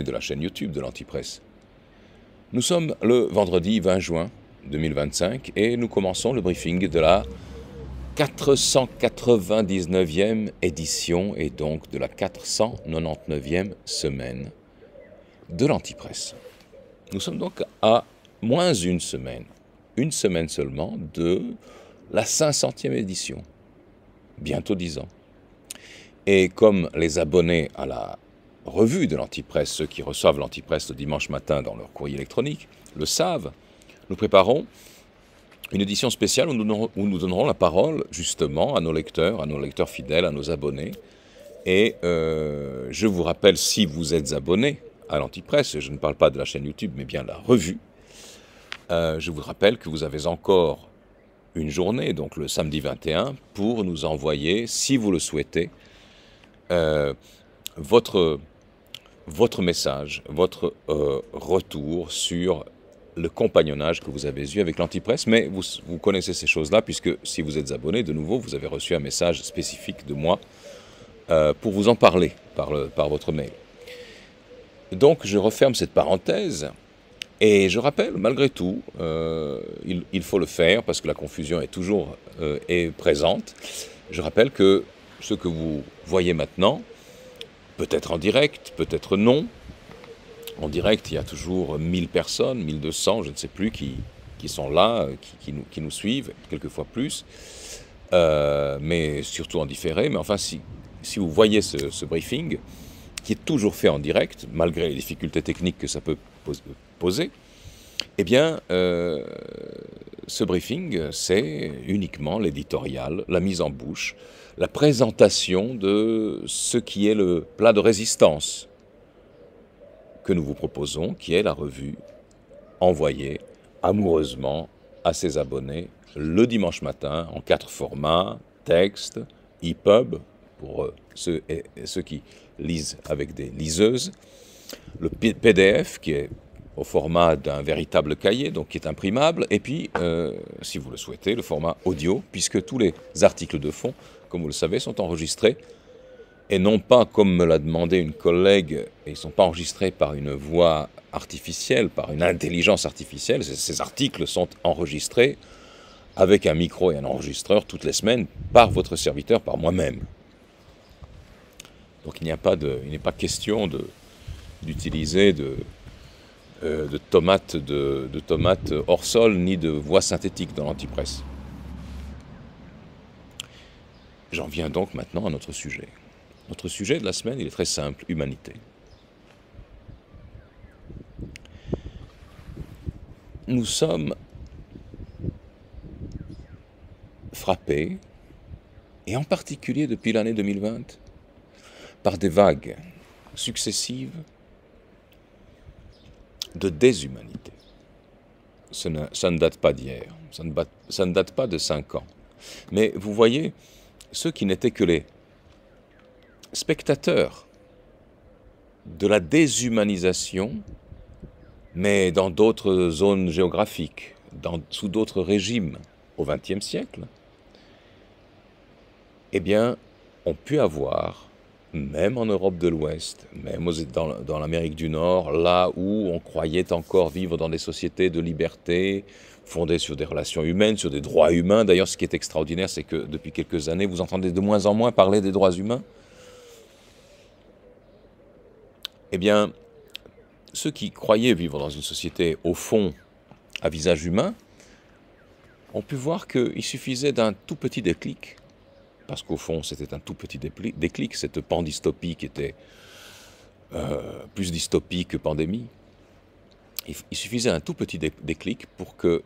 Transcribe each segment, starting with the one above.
de la chaîne YouTube de l'Antipresse. Nous sommes le vendredi 20 juin 2025 et nous commençons le briefing de la 499e édition et donc de la 499e semaine de l'Antipresse. Nous sommes donc à moins une semaine seulement de la 500e édition, bientôt 10 ans. Et comme les abonnés à la revue de l'Antipresse, ceux qui reçoivent l'Antipresse le dimanche matin dans leur courrier électronique, le savent, nous préparons une édition spéciale où nous donnerons la parole justement à nos lecteurs fidèles, à nos abonnés. Et je vous rappelle, si vous êtes abonné à l'Antipresse, je ne parle pas de la chaîne YouTube, mais bien de la revue, je vous rappelle que vous avez encore une journée, donc le samedi 21, pour nous envoyer, si vous le souhaitez, votre message, votre retour sur le compagnonnage que vous avez eu avec l'Antipresse. Mais vous connaissez ces choses-là, puisque si vous êtes abonné, de nouveau, vous avez reçu un message spécifique de moi pour vous en parler par votre mail. Donc je referme cette parenthèse et je rappelle, malgré tout, il faut le faire parce que la confusion est toujours présente. Je rappelle que ce que vous voyez maintenant, peut-être en direct, peut-être non. En direct, il y a toujours 1000 personnes, 1200, je ne sais plus, qui sont là, qui nous suivent, quelquefois plus, mais surtout en différé. Mais enfin, si vous voyez ce briefing, qui est toujours fait en direct, malgré les difficultés techniques que ça peut poser, eh bien, ce briefing, c'est uniquement l'éditorial, la mise en bouche, la présentation de ce qui est le plat de résistance que nous vous proposons, qui est la revue envoyée amoureusement à ses abonnés le dimanche matin en 4 formats, texte, EPUB, pour ceux qui lisent avec des liseuses, le PDF qui est au format d'un véritable cahier, donc qui est imprimable, et puis, si vous le souhaitez, le format audio, puisque tous les articles de fond, comme vous le savez, sont enregistrés, et non pas, comme me l'a demandé une collègue, ils ne sont pas enregistrés par une voix artificielle, par une intelligence artificielle, ces articles sont enregistrés avec un micro et un enregistreur toutes les semaines par votre serviteur, par moi-même. Donc il n'est pas question d'utiliser de tomates hors sol, ni de voix synthétique dans l'Antipresse. J'en viens donc maintenant à notre sujet. Notre sujet de la semaine, il est très simple, humanité. Nous sommes frappés, et en particulier depuis l'année 2020, par des vagues successives de déshumanité. Ça ne date pas d'hier, ça ne date pas de 5 ans. Mais vous voyez, ceux qui n'étaient que les spectateurs de la déshumanisation, mais dans d'autres zones géographiques, sous d'autres régimes au XXe siècle, eh bien, ont pu avoir, même en Europe de l'Ouest, même dans l'Amérique du Nord, là où on croyait encore vivre dans des sociétés de liberté, fondées sur des relations humaines, sur des droits humains. D'ailleurs, ce qui est extraordinaire, c'est que depuis quelques années, vous entendez de moins en moins parler des droits humains. Eh bien, ceux qui croyaient vivre dans une société, au fond, à visage humain, ont pu voir qu'il suffisait d'un tout petit déclic, parce qu'au fond, c'était un tout petit déclic, cette pandystopie qui était plus dystopie que pandémie. Il suffisait un tout petit déclic pour que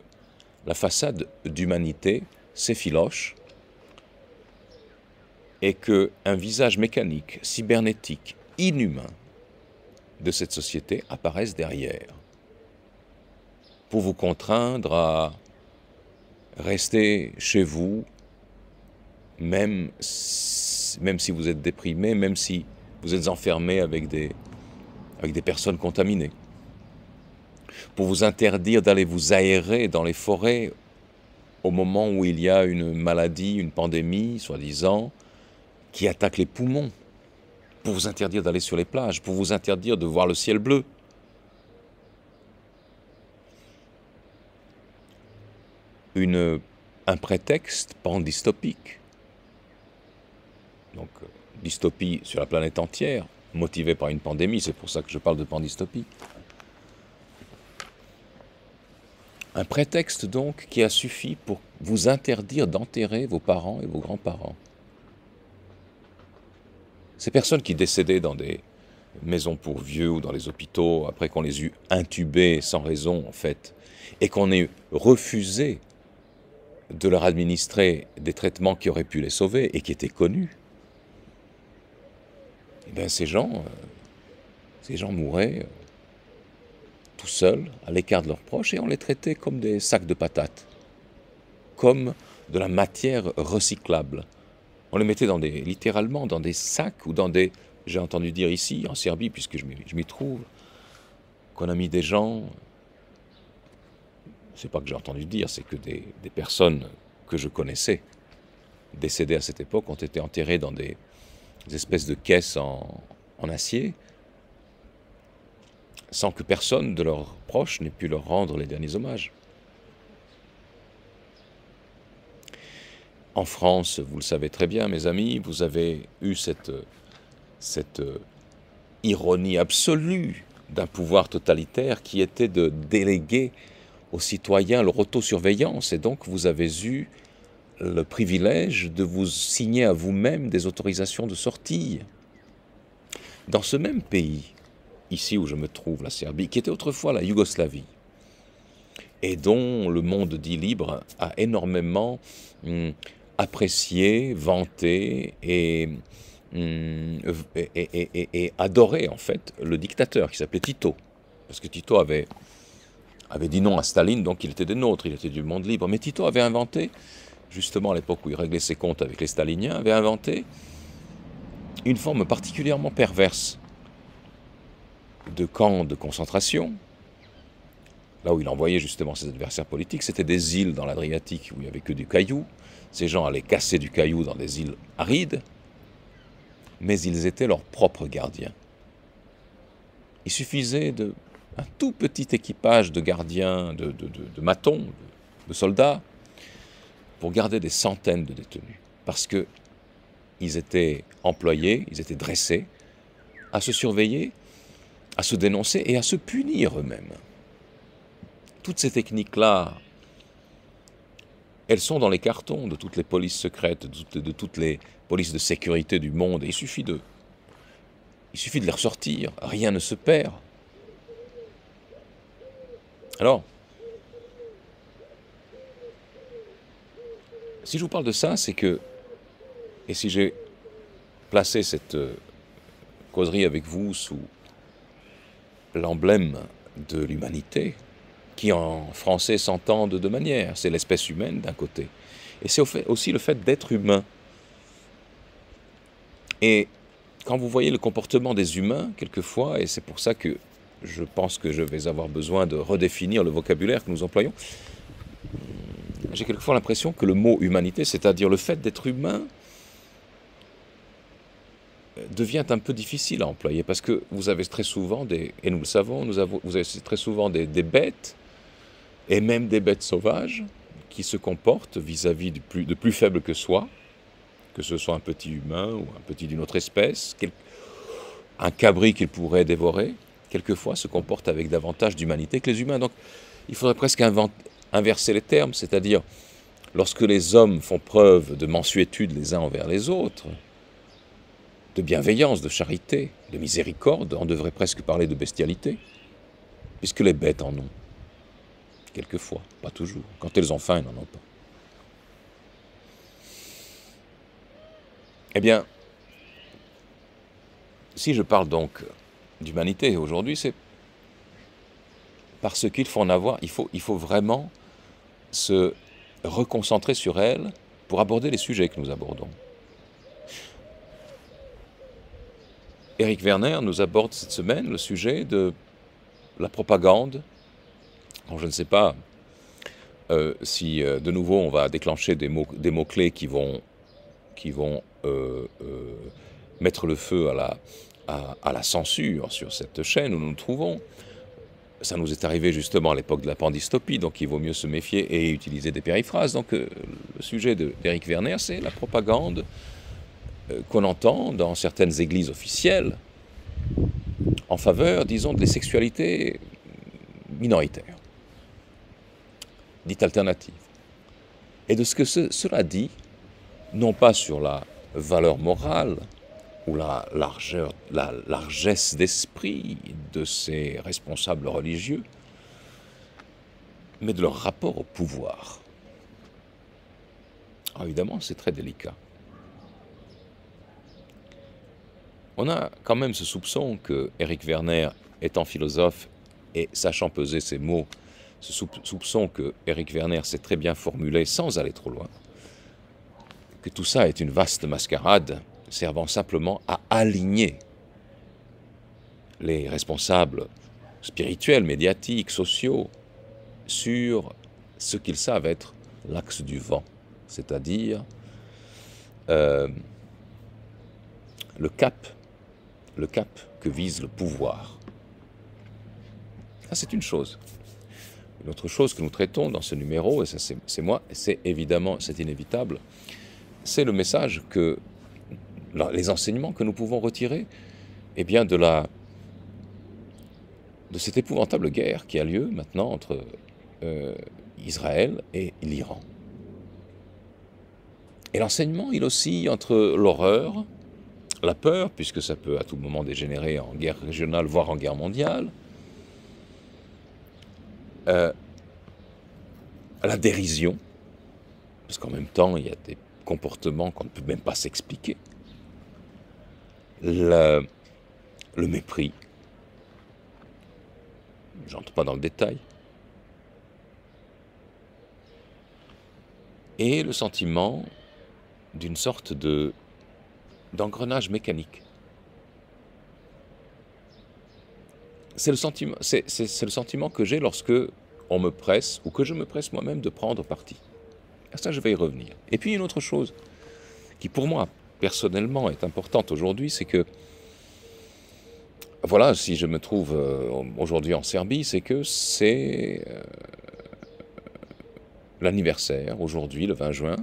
la façade d'humanité s'effiloche et qu'un visage mécanique, cybernétique, inhumain de cette société apparaisse derrière, pour vous contraindre à rester chez vous, même si vous êtes déprimé, même si vous êtes enfermé avec des personnes contaminées, pour vous interdire d'aller vous aérer dans les forêts au moment où il y a une maladie, une pandémie, soi-disant, qui attaque les poumons, pour vous interdire d'aller sur les plages, pour vous interdire de voir le ciel bleu. Un prétexte pandystopique. Donc, dystopie sur la planète entière, motivée par une pandémie, c'est pour ça que je parle de pandystopie. Un prétexte donc qui a suffi pour vous interdire d'enterrer vos parents et vos grands-parents. Ces personnes qui décédaient dans des maisons pour vieux ou dans les hôpitaux, après qu'on les eut intubés sans raison en fait, et qu'on ait refusé de leur administrer des traitements qui auraient pu les sauver et qui étaient connus, eh bien ces gens mouraient tout seuls, à l'écart de leurs proches, et on les traitait comme des sacs de patates, comme de la matière recyclable. On les mettait littéralement dans des sacs ou dans des... J'ai entendu dire ici, en Serbie, puisque je m'y trouve, qu'on a mis des gens... C'est pas que j'ai entendu dire, c'est que des personnes que je connaissais, décédées à cette époque, ont été enterrées dans des espèces de caisses en acier, sans que personne de leurs proches n'ait pu leur rendre les derniers hommages. En France, vous le savez très bien, mes amis, vous avez eu cette ironie absolue d'un pouvoir totalitaire qui était de déléguer aux citoyens leur autosurveillance, et donc vous avez eu le privilège de vous signer à vous-même des autorisations de sortie. Dans ce même pays, ici où je me trouve, la Serbie, qui était autrefois la Yougoslavie, et dont le monde dit libre a énormément apprécié, vanté et adoré en fait le dictateur qui s'appelait Tito. Parce que Tito avait dit non à Staline, donc il était des nôtres, il était du monde libre. Mais Tito avait inventé, justement à l'époque où il réglait ses comptes avec les staliniens, avait inventé une forme particulièrement perverse de camps de concentration, là où il envoyait justement ses adversaires politiques. C'était des îles dans l'Adriatique où il n'y avait que du caillou. Ces gens allaient casser du caillou dans des îles arides, mais ils étaient leurs propres gardiens. Il suffisait d'un tout petit équipage de gardiens, de matons, de soldats, pour garder des centaines de détenus. Parce qu'ils étaient employés, ils étaient dressés à se surveiller, à se dénoncer et à se punir eux-mêmes. Toutes ces techniques-là, elles sont dans les cartons de toutes les polices secrètes, de toutes les polices de sécurité du monde. Et il suffit de les ressortir, rien ne se perd. Alors, si je vous parle de ça, c'est que, et si j'ai placé cette causerie avec vous sous l'emblème de l'humanité, qui en français s'entend de deux manières, c'est l'espèce humaine d'un côté, et c'est aussi le fait d'être humain. Et quand vous voyez le comportement des humains, quelquefois, et c'est pour ça que je pense que je vais avoir besoin de redéfinir le vocabulaire que nous employons, j'ai quelquefois l'impression que le mot humanité, c'est-à-dire le fait d'être humain, devient un peu difficile à employer, parce que vous avez très souvent et nous le savons, vous avez très souvent des bêtes, et même des bêtes sauvages, qui se comportent vis-à-vis de plus faibles que soi, que ce soit un petit humain ou un petit d'une autre espèce, un cabri qu'il pourrait dévorer, quelquefois se comporte avec davantage d'humanité que les humains. Donc il faudrait presque inverser les termes, c'est-à-dire lorsque les hommes font preuve de mansuétude les uns envers les autres, de bienveillance, de charité, de miséricorde, on devrait presque parler de bestialité, puisque les bêtes en ont. Quelquefois, pas toujours. Quand elles ont faim, elles n'en ont pas. Eh bien, si je parle donc d'humanité aujourd'hui, c'est parce qu'il faut en avoir, il faut vraiment se reconcentrer sur elle pour aborder les sujets que nous abordons. Eric Werner nous aborde cette semaine le sujet de la propagande. Alors, je ne sais pas si de nouveau on va déclencher des mots-clés qui vont mettre le feu à la censure sur cette chaîne où nous nous trouvons. Ça nous est arrivé justement à l'époque de la pandystopie, donc il vaut mieux se méfier et utiliser des périphrases. Donc le sujet d'Éric Werner, c'est la propagande qu'on entend dans certaines églises officielles en faveur, disons, des sexualités minoritaires, dites alternatives. Et de ce que cela dit, non pas sur la valeur morale ou la largesse d'esprit de ces responsables religieux, mais de leur rapport au pouvoir. Alors évidemment, c'est très délicat. On a quand même ce soupçon que Éric Werner, étant philosophe et sachant peser ses mots, ce soupçon que Éric Werner sait très bien formuler sans aller trop loin, que tout ça est une vaste mascarade servant simplement à aligner les responsables spirituels, médiatiques, sociaux, sur ce qu'ils savent être l'axe du vent, c'est-à-dire le cap que vise le pouvoir. Ça, c'est une chose. Une autre chose que nous traitons dans ce numéro, et ça c'est moi, et c'est évidemment, c'est inévitable, c'est le message que, les enseignements que nous pouvons retirer eh bien, de cette épouvantable guerre qui a lieu maintenant entre Israël et l'Iran. Et l'enseignement, il oscille entre l'horreur, la peur, puisque ça peut à tout moment dégénérer en guerre régionale, voire en guerre mondiale, la dérision, parce qu'en même temps, il y a des comportements qu'on ne peut même pas s'expliquer, le mépris, j'entre pas dans le détail, et le sentiment d'une sorte d'engrenage mécanique. C'est le sentiment que j'ai lorsque on me presse, ou que je me presse moi-même de prendre parti. À ça, je vais y revenir. Et puis une autre chose, qui pour moi, personnellement, est importante aujourd'hui, c'est que, voilà, si je me trouve aujourd'hui en Serbie, c'est que c'est l'anniversaire, aujourd'hui, le 20 juin,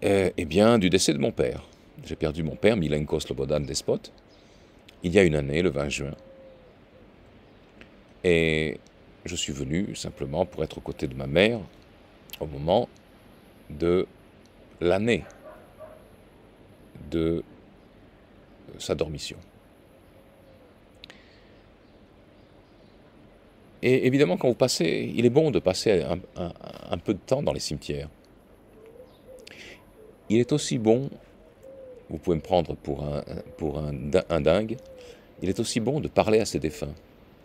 eh bien, du décès de mon père. J'ai perdu mon père, Milenko Slobodan Despot, il y a une année, le 20 juin. Et je suis venu simplement pour être aux côtés de ma mère au moment de l'année de sa dormition. Et évidemment, quand vous passez, il est bon de passer un peu de temps dans les cimetières. Il est aussi bon, vous pouvez me prendre pour un dingue, il est aussi bon de parler à ces défunts.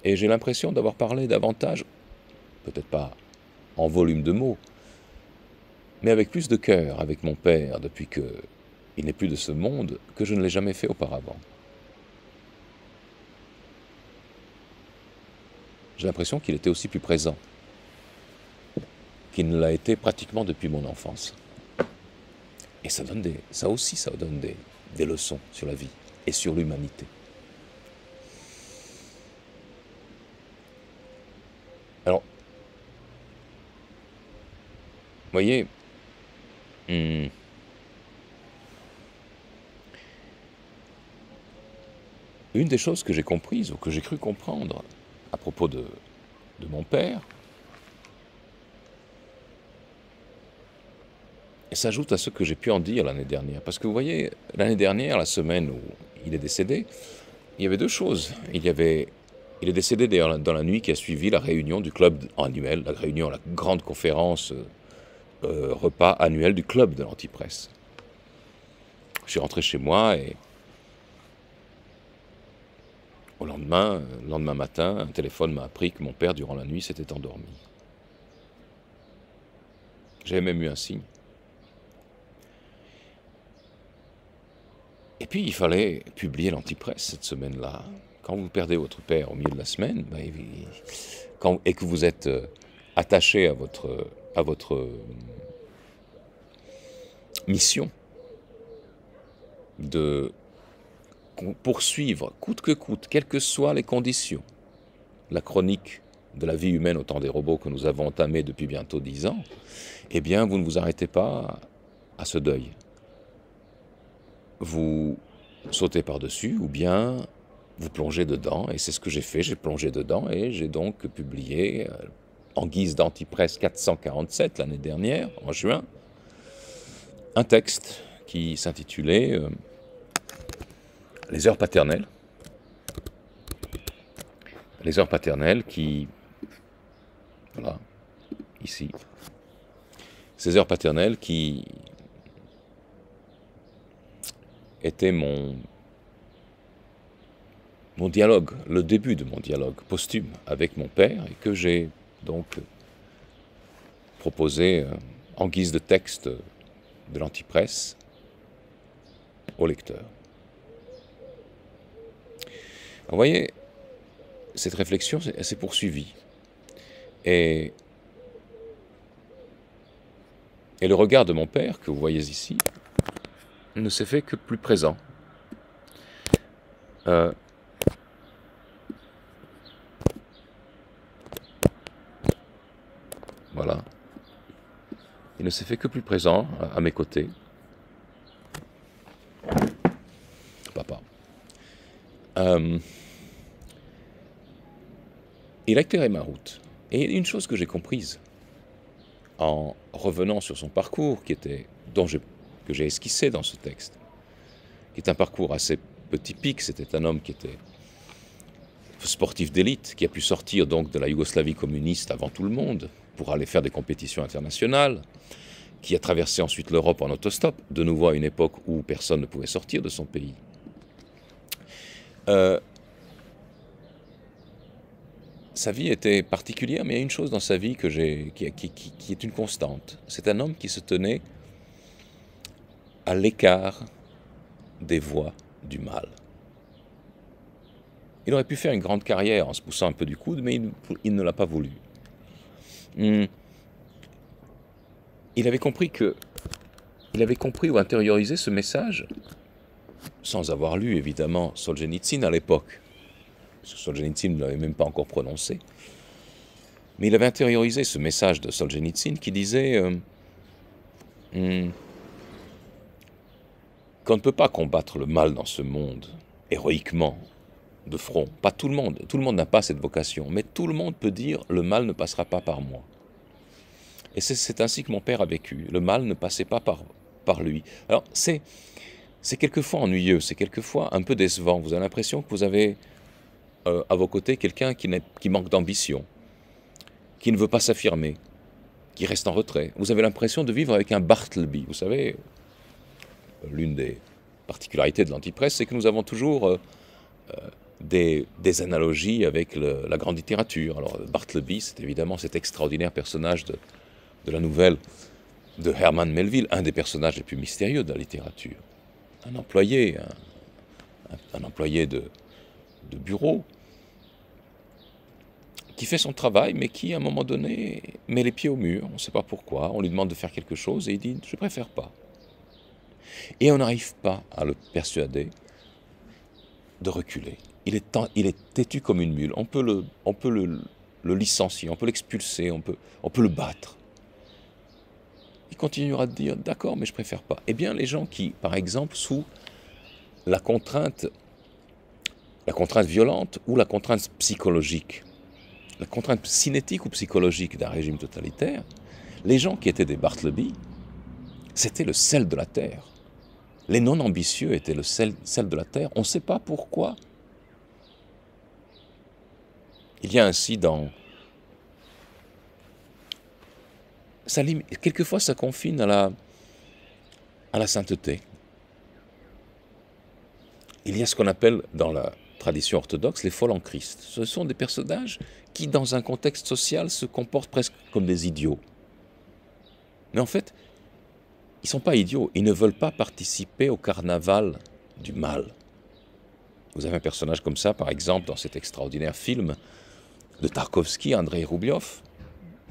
Et j'ai l'impression d'avoir parlé davantage, peut-être pas en volume de mots, mais avec plus de cœur avec mon père depuis qu'il n'est plus de ce monde que je ne l'ai jamais fait auparavant. J'ai l'impression qu'il était aussi plus présent, qu'il ne l'a été pratiquement depuis mon enfance. Et ça donne des leçons sur la vie et sur l'humanité. Alors, vous voyez, une des choses que j'ai comprises, ou que j'ai cru comprendre à propos de mon père, et s'ajoute à ce que j'ai pu en dire l'année dernière. Parce que vous voyez, l'année dernière, la semaine où il est décédé, il y avait deux choses. Il est décédé d'ailleurs dans la nuit qui a suivi la réunion du club annuel, la grande conférence, repas annuel du club de l'Antipresse. Je suis rentré chez moi et le lendemain matin, un téléphone m'a appris que mon père, durant la nuit, s'était endormi. J'avais même eu un signe. Et puis, il fallait publier l'Antipresse cette semaine-là. Quand vous perdez votre père au milieu de la semaine, et que vous êtes attaché à votre mission de poursuivre, coûte que coûte, quelles que soient les conditions, la chronique de la vie humaine au temps des robots que nous avons entamée depuis bientôt 10 ans, eh bien, vous ne vous arrêtez pas à ce deuil. Vous sautez par-dessus ou bien vous plongez dedans, et c'est ce que j'ai fait, j'ai plongé dedans et j'ai donc publié, en guise d'Antipresse 447 l'année dernière, en juin, un texte qui s'intitulait Les heures paternelles. Les heures paternelles qui, voilà, ici, ces heures paternelles qui étaient mon dialogue, le début de mon dialogue posthume avec mon père, et que j'ai donc proposé en guise de texte de l'Antipresse au lecteur. Vous voyez, cette réflexion, elle s'est poursuivie. Et le regard de mon père, que vous voyez ici, ne s'est fait que plus présent. Voilà. Il ne s'est fait que plus présent à mes côtés. Papa. Il a éclairé ma route. Et une chose que j'ai comprise, en revenant sur son parcours, que j'ai esquissé dans ce texte, qui est un parcours assez peu typique. C'était un homme qui était sportif d'élite, qui a pu sortir donc de la Yougoslavie communiste avant tout le monde, pour aller faire des compétitions internationales, qui a traversé ensuite l'Europe en autostop, de nouveau à une époque où personne ne pouvait sortir de son pays. Sa vie était particulière, mais il y a une chose dans sa vie qui est une constante. C'est un homme qui se tenait à l'écart des voies du mal. Il aurait pu faire une grande carrière en se poussant un peu du coude, mais il ne l'a pas voulu. Il avait compris ou intériorisé ce message, sans avoir lu évidemment Solzhenitsyn à l'époque, parce que Solzhenitsyn ne l'avait même pas encore prononcé, mais il avait intériorisé ce message de Solzhenitsyn qui disait qu'on ne peut pas combattre le mal dans ce monde héroïquement, de front. Pas tout le monde n'a pas cette vocation, mais tout le monde peut dire « le mal ne passera pas par moi ». Et c'est ainsi que mon père a vécu. Le mal ne passait pas par lui. Alors c'est quelquefois ennuyeux, c'est quelquefois un peu décevant. Vous avez l'impression que vous avez à vos côtés quelqu'un qui manque d'ambition, qui ne veut pas s'affirmer, qui reste en retrait. Vous avez l'impression de vivre avec un Bartleby. Vous savez, l'une des particularités de l'Antipresse, c'est que nous avons toujours des analogies avec la grande littérature. Alors Bartleby, c'est évidemment cet extraordinaire personnage de la nouvelle de Herman Melville, un des personnages les plus mystérieux de la littérature. Un employé de bureau, qui fait son travail, mais qui, à un moment donné, met les pieds au mur. On ne sait pas pourquoi. On lui demande de faire quelque chose et il dit « je ne préfère pas ». Et on n'arrive pas à le persuader de reculer. Il est têtu comme une mule. On peut le licencier, on peut l'expulser, on peut le battre. Il continuera de dire « d'accord, mais je préfère pas ». Eh bien, les gens qui, par exemple, sous la contrainte violente ou la contrainte psychologique, la contrainte cinétique ou psychologique d'un régime totalitaire, les gens qui étaient des Bartleby, c'était le sel de la terre. Les non-ambitieux étaient le sel de la terre. On ne sait pas pourquoi. Il y a ainsi quelquefois ça confine à la sainteté. Il y a ce qu'on appelle dans la tradition orthodoxe les folles en Christ. Ce sont des personnages qui, dans un contexte social, se comportent presque comme des idiots. Mais en fait, ils ne sont pas idiots, ils ne veulent pas participer au carnaval du mal. Vous avez un personnage comme ça, par exemple, dans cet extraordinaire film de Tarkovsky, Andrei Roubliov,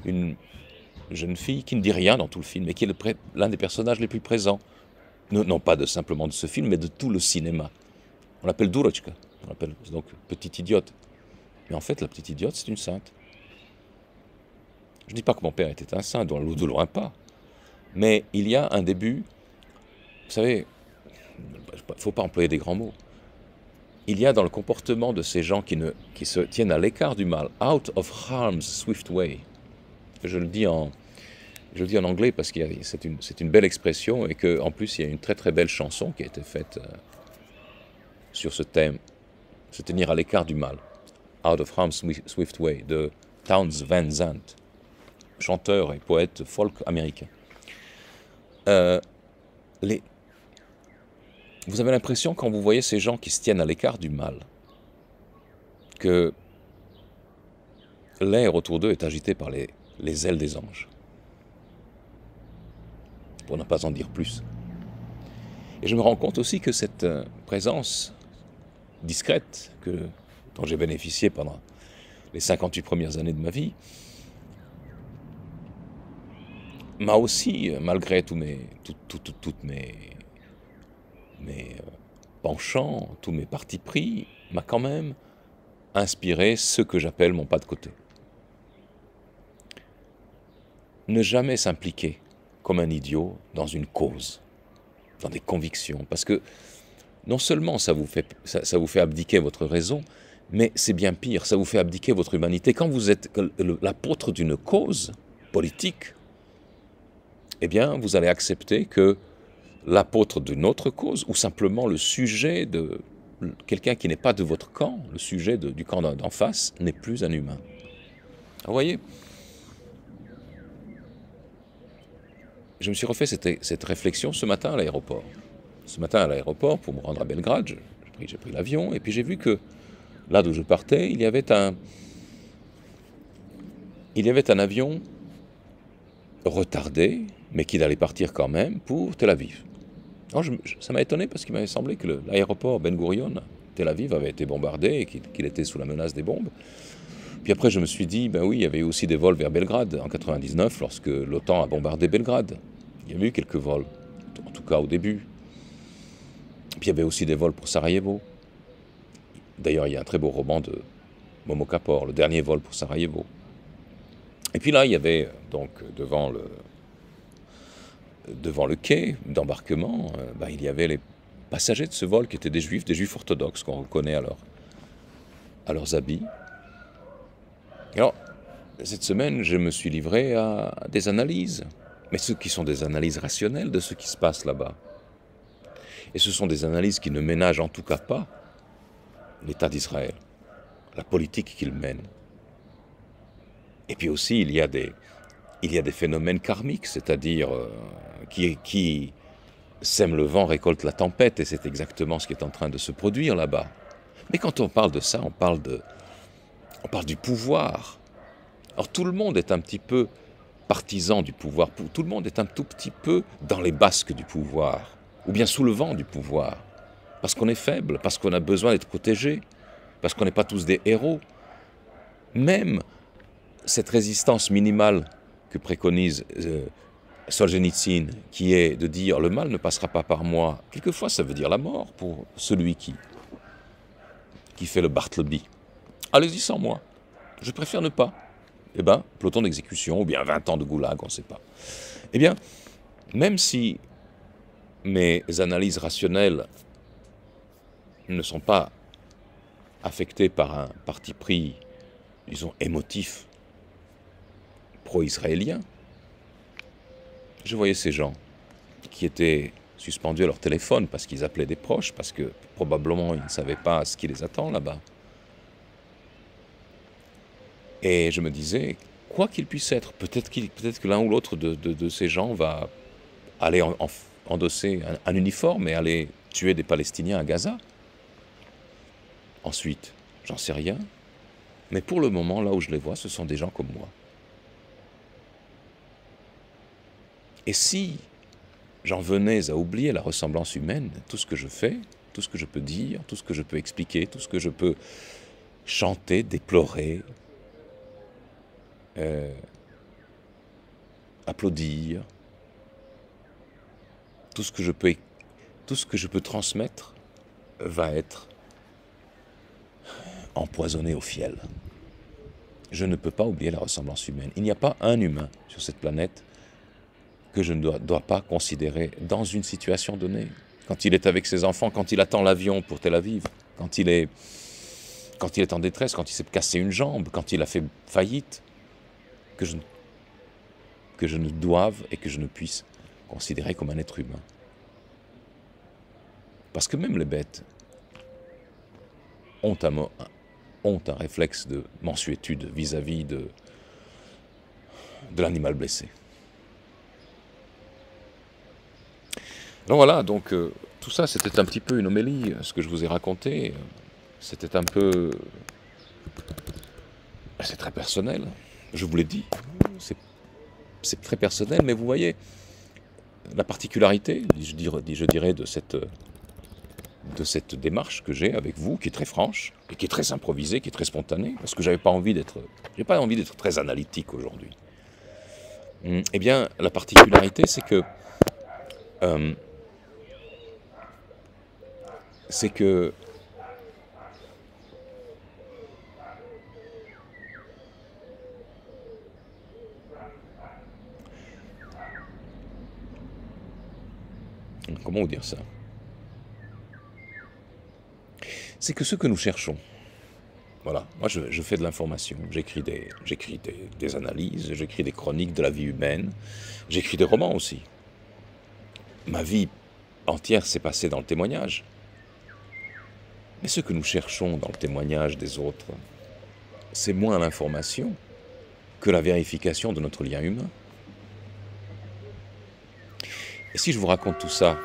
une jeune fille qui ne dit rien dans tout le film, mais qui est l'un des personnages les plus présents. Non pas simplement de ce film, mais de tout le cinéma. On l'appelle Durochka, on l'appelle donc petite idiote. Mais en fait, la petite idiote, c'est une sainte. Je ne dis pas que mon père était un saint, de loin pas. Mais il y a un début, vous savez, il ne faut pas employer des grands mots. Il y a dans le comportement de ces gens qui se tiennent à l'écart du mal, out of harm's swift way. Je le dis en anglais parce que c'est une belle expression et qu'en plus il y a une très très belle chanson qui a été faite sur ce thème, se tenir à l'écart du mal. Out of harm's swift way, de Townes Van Zandt, chanteur et poète folk américain. Vous avez l'impression, quand vous voyez ces gens qui se tiennent à l'écart du mal, que l'air autour d'eux est agité par les ailes des anges. Pour ne pas en dire plus. Et je me rends compte aussi que cette présence discrète dont j'ai bénéficié pendant les 58 premières années de ma vie m'a aussi, malgré toutes mes penchants, tous mes partis pris, m'a quand même inspiré ce que j'appelle mon pas de côté. Ne jamais s'impliquer comme un idiot dans une cause, dans des convictions, parce que non seulement ça vous fait abdiquer votre raison, mais c'est bien pire, ça vous fait abdiquer votre humanité. Quand vous êtes l'apôtre d'une cause politique, eh bien, vous allez accepter que l'apôtre d'une autre cause, ou simplement le sujet de quelqu'un qui n'est pas de votre camp, le sujet du camp d'en face, n'est plus un humain. Vous voyez, je me suis refait cette réflexion ce matin à l'aéroport. Ce matin à l'aéroport, pour me rendre à Belgrade, j'ai pris l'avion, et puis j'ai vu que là d'où je partais, il y avait un avion retardé, mais qui allait partir quand même pour Tel Aviv. Alors ça m'a étonné parce qu'il m'avait semblé que l'aéroport Ben Gurion, Tel Aviv, avait été bombardé et qu'il était sous la menace des bombes. Puis après, je me suis dit, ben oui, il y avait aussi des vols vers Belgrade en 99, lorsque l'OTAN a bombardé Belgrade. Il y avait eu quelques vols, en tout cas au début. Puis il y avait aussi des vols pour Sarajevo. D'ailleurs, il y a un très beau roman de Momo Kapor, le dernier vol pour Sarajevo. Et puis là, il y avait donc devant le quai d'embarquement, il y avait les passagers de ce vol qui étaient des juifs orthodoxes qu'on reconnaît à leurs habits. Et alors, cette semaine, je me suis livré à des analyses, mais ceux qui sont des analyses rationnelles de ce qui se passe là-bas. Et ce sont des analyses qui ne ménagent en tout cas pas l'État d'Israël, la politique qu'il mène. Et puis aussi, il y a des phénomènes karmiques, c'est-à-dire qui sème le vent, récolte la tempête, et c'est exactement ce qui est en train de se produire là-bas. Mais quand on parle de ça, on parle du pouvoir. Alors tout le monde est un petit peu partisan du pouvoir, tout le monde est un tout petit peu dans les basques du pouvoir, ou bien sous le vent du pouvoir, parce qu'on est faible, parce qu'on a besoin d'être protégé, parce qu'on n'est pas tous des héros. Même cette résistance minimale que préconise Solzhenitsyn, qui est de dire le mal ne passera pas par moi, quelquefois ça veut dire la mort pour celui qui fait le Bartleby. Allez-y sans moi, je préfère ne pas. Eh bien, peloton d'exécution, ou bien 20 ans de goulag, on ne sait pas. Eh bien, même si mes analyses rationnelles ne sont pas affectées par un parti pris, disons, émotif, pro-israélien, je voyais ces gens qui étaient suspendus à leur téléphone parce qu'ils appelaient des proches, parce que probablement ils ne savaient pas ce qui les attend là-bas. Et je me disais, quoi qu'il puisse être, peut-être que l'un ou l'autre de ces gens va aller endosser un uniforme et aller tuer des Palestiniens à Gaza. Ensuite, j'en sais rien. Mais pour le moment, là où je les vois, ce sont des gens comme moi. Et si j'en venais à oublier la ressemblance humaine, tout ce que je fais, tout ce que je peux dire, tout ce que je peux expliquer, tout ce que je peux chanter, déplorer, applaudir, tout ce que je peux transmettre, va être empoisonné au fiel. Je ne peux pas oublier la ressemblance humaine. Il n'y a pas un humain sur cette planète que je ne dois pas considérer dans une situation donnée. Quand il est avec ses enfants, quand il attend l'avion pour Tel Aviv, quand il est en détresse, quand il s'est cassé une jambe, quand il a fait faillite, que je ne doive et que je ne puisse considérer comme un être humain. Parce que même les bêtes ont un réflexe de mansuétude vis-à-vis de l'animal blessé. Donc voilà, tout ça c'était un petit peu une homélie, ce que je vous ai raconté, c'était un peu... C'est très personnel, je vous l'ai dit, c'est très personnel, mais vous voyez, la particularité, je dirais, de cette démarche que j'ai avec vous, qui est très franche, et qui est très improvisée, qui est très spontanée, parce que j'ai pas envie d'être très analytique aujourd'hui. Eh bien, la particularité, c'est que comment vous dire ça? C'est que ce que nous cherchons, voilà, moi je fais de l'information, j'écris des analyses, j'écris des chroniques de la vie humaine, j'écris des romans aussi. Ma vie entière s'est passée dans le témoignage. Mais ce que nous cherchons dans le témoignage des autres, c'est moins l'information que la vérification de notre lien humain. Et si je vous raconte tout ça,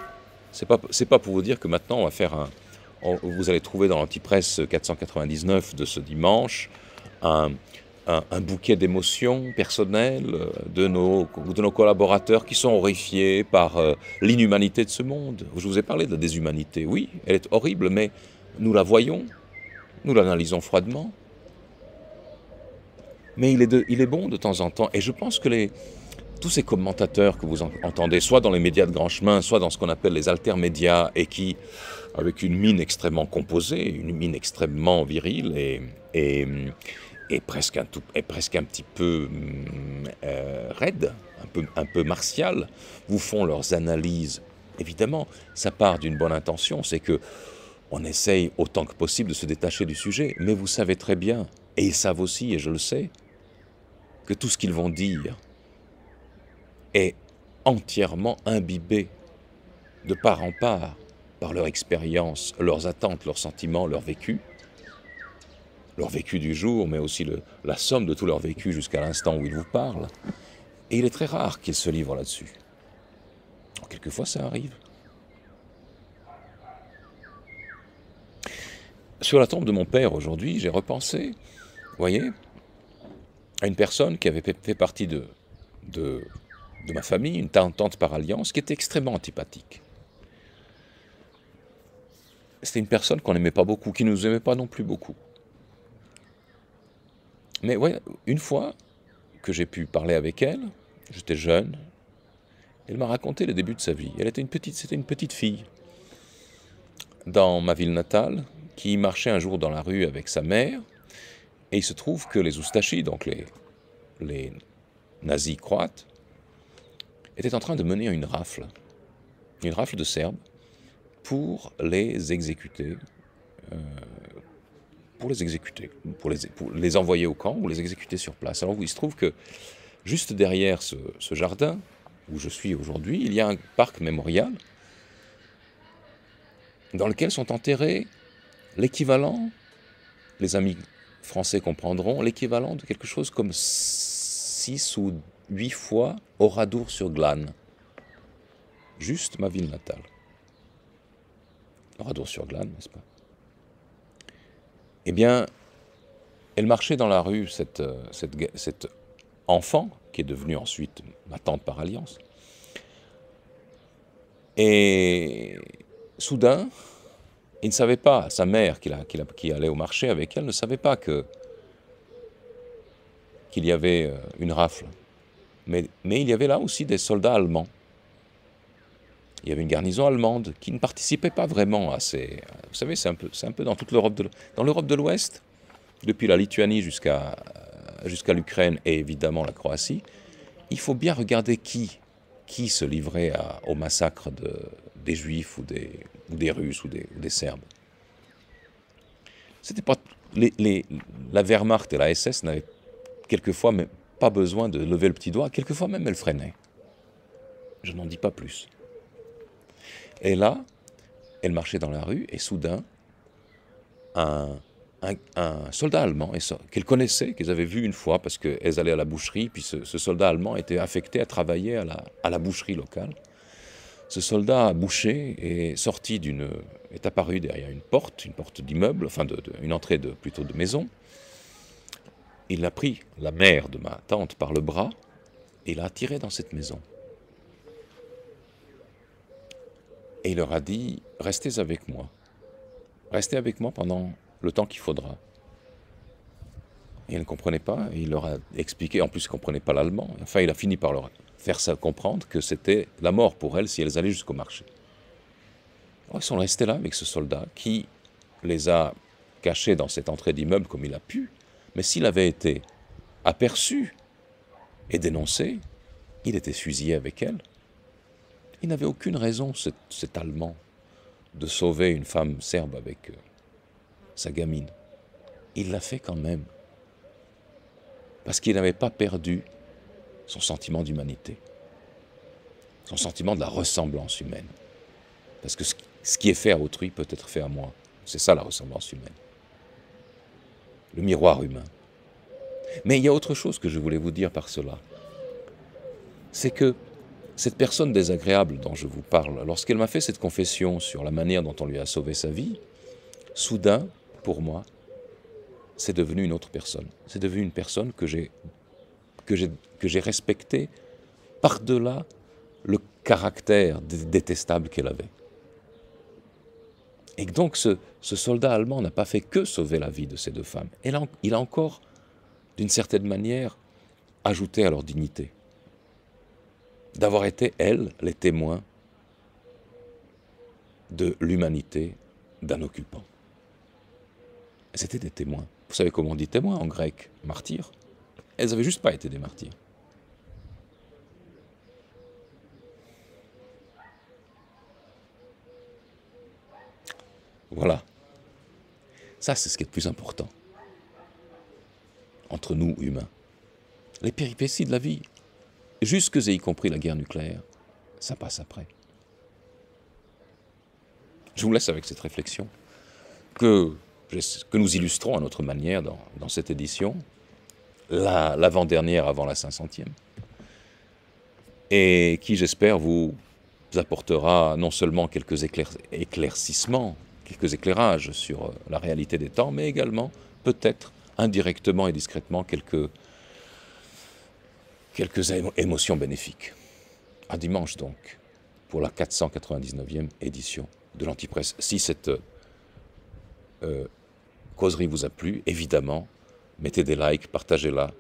c'est pas pour vous dire que maintenant on va faire vous allez trouver dans l'Antipresse 499 de ce dimanche un bouquet d'émotions personnelles de nos collaborateurs qui sont horrifiés par l'inhumanité de ce monde. Je vous ai parlé de la déshumanité. Oui, elle est horrible, mais nous la voyons, nous l'analysons froidement. Mais il est bon de temps en temps, et je pense que tous ces commentateurs que vous entendez, soit dans les médias de grand chemin, soit dans ce qu'on appelle les altermédias, et qui, avec une mine extrêmement composée, une mine extrêmement virile et presque un petit peu raide, un peu martial, vous font leurs analyses. Évidemment, ça part d'une bonne intention, c'est que on essaye autant que possible de se détacher du sujet, mais vous savez très bien, et ils savent aussi, et je le sais, que tout ce qu'ils vont dire est entièrement imbibé de part en part par leur expérience, leurs attentes, leurs sentiments, leur vécu du jour, mais aussi la somme de tout leur vécu jusqu'à l'instant où ils vous parlent. Et il est très rare qu'ils se livrent là-dessus. Quelquefois, ça arrive. Sur la tombe de mon père, aujourd'hui, j'ai repensé, vous voyez, à une personne qui avait fait partie de ma famille, une tante par alliance, qui était extrêmement antipathique. C'était une personne qu'on n'aimait pas beaucoup, qui ne nous aimait pas non plus beaucoup. Mais ouais, une fois que j'ai pu parler avec elle, j'étais jeune, elle m'a raconté le début de sa vie. C'était une petite fille dans ma ville natale qui marchait un jour dans la rue avec sa mère, et il se trouve que les Oustachis, donc les nazis croates, étaient en train de mener une rafle de Serbes, pour les exécuter, pour les envoyer au camp ou les exécuter sur place. Alors il se trouve que juste derrière ce jardin où je suis aujourd'hui, il y a un parc mémorial dans lequel sont enterrés l'équivalent, les amis français comprendront, l'équivalent de quelque chose comme 6 ou 8 fois Oradour-sur-Glane. Juste ma ville natale. Oradour-sur-Glane, n'est-ce pas? Eh bien, elle marchait dans la rue, cette enfant, qui est devenue ensuite ma tante par alliance. Et soudain, il ne savait pas, sa mère qui allait au marché avec elle, ne savait pas qu'il y avait une rafle. Mais il y avait là aussi des soldats allemands. Il y avait une garnison allemande qui ne participait pas vraiment à ces... Vous savez, c'est un peu dans toute l'Europe dans l'Europe de l'Ouest, depuis la Lituanie jusqu'à l'Ukraine et évidemment la Croatie. Il faut bien regarder qui se livrait au massacre des Juifs ou des Russes ou des Serbes. C'était pas, la Wehrmacht et la SS n'avaient quelquefois même pas besoin de lever le petit doigt, quelquefois même elles freinaient. Je n'en dis pas plus. Et là, elle marchait dans la rue et soudain, un soldat allemand qu'elle connaissait, qu'elles avaient vu une fois parce qu'elles allaient à la boucherie, puis ce soldat allemand était affecté à travailler à la boucherie locale. Ce soldat boucher est apparu derrière une porte d'immeuble, enfin une entrée plutôt de maison. Il a pris la mère de ma tante par le bras et l'a attirée dans cette maison. Et il leur a dit, restez avec moi pendant le temps qu'il faudra. Et ils ne comprenaient pas, et il leur a expliqué, en plus ils ne comprenaient pas l'allemand, enfin il a fini par leur faire ça comprendre que c'était la mort pour elles si elles allaient jusqu'au marché. Alors, ils sont restés là avec ce soldat qui les a cachés dans cette entrée d'immeuble comme il a pu, mais s'il avait été aperçu et dénoncé, il était fusillé avec elles. Il n'avait aucune raison, cet Allemand, de sauver une femme serbe avec sa gamine. Il l'a fait quand même, parce qu'il n'avait pas perdu son sentiment d'humanité, son sentiment de la ressemblance humaine. Parce que ce qui est fait à autrui peut être fait à moi. C'est ça la ressemblance humaine. Le miroir humain. Mais il y a autre chose que je voulais vous dire par cela. C'est que cette personne désagréable dont je vous parle, lorsqu'elle m'a fait cette confession sur la manière dont on lui a sauvé sa vie, soudain, pour moi, c'est devenu une autre personne. C'est devenu une personne que j'ai respectée par-delà le caractère détestable qu'elle avait. Et donc ce soldat allemand n'a pas fait que sauver la vie de ces deux femmes. Il a encore, d'une certaine manière, ajouté à leur dignité. D'avoir été, elles, les témoins de l'humanité d'un occupant. C'était des témoins. Vous savez comment on dit témoin en grec? Martyrs. Elles n'avaient juste pas été des martyrs. Voilà. Ça, c'est ce qui est le plus important. Entre nous, humains. Les péripéties de la vie, jusque et y compris la guerre nucléaire, ça passe après. Je vous laisse avec cette réflexion que nous illustrons à notre manière dans cette édition, l'avant-dernière avant la 500e, et qui, j'espère, vous apportera non seulement quelques éclaircissements, quelques éclairages sur la réalité des temps, mais également, peut-être, indirectement et discrètement, quelques émotions bénéfiques. À dimanche donc, pour la 499e édition de l'Antipresse. Si cette causerie vous a plu, évidemment, mettez des likes, partagez-la,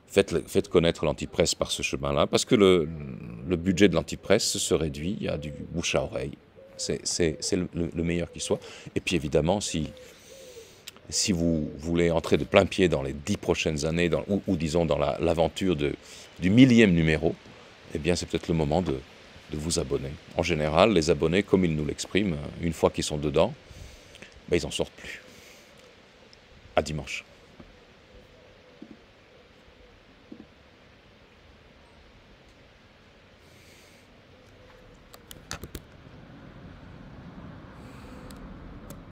faites connaître l'Antipresse par ce chemin-là, parce que le budget de l'Antipresse se réduit à du bouche à oreille. C'est le meilleur qui soit. Et puis évidemment, si vous voulez entrer de plein pied dans les 10 prochaines années, ou disons dans l'aventure du 1000e numéro, eh bien c'est peut-être le moment de vous abonner. En général, les abonnés, comme ils nous l'expriment, une fois qu'ils sont dedans, ben, ils n'en sortent plus. À dimanche.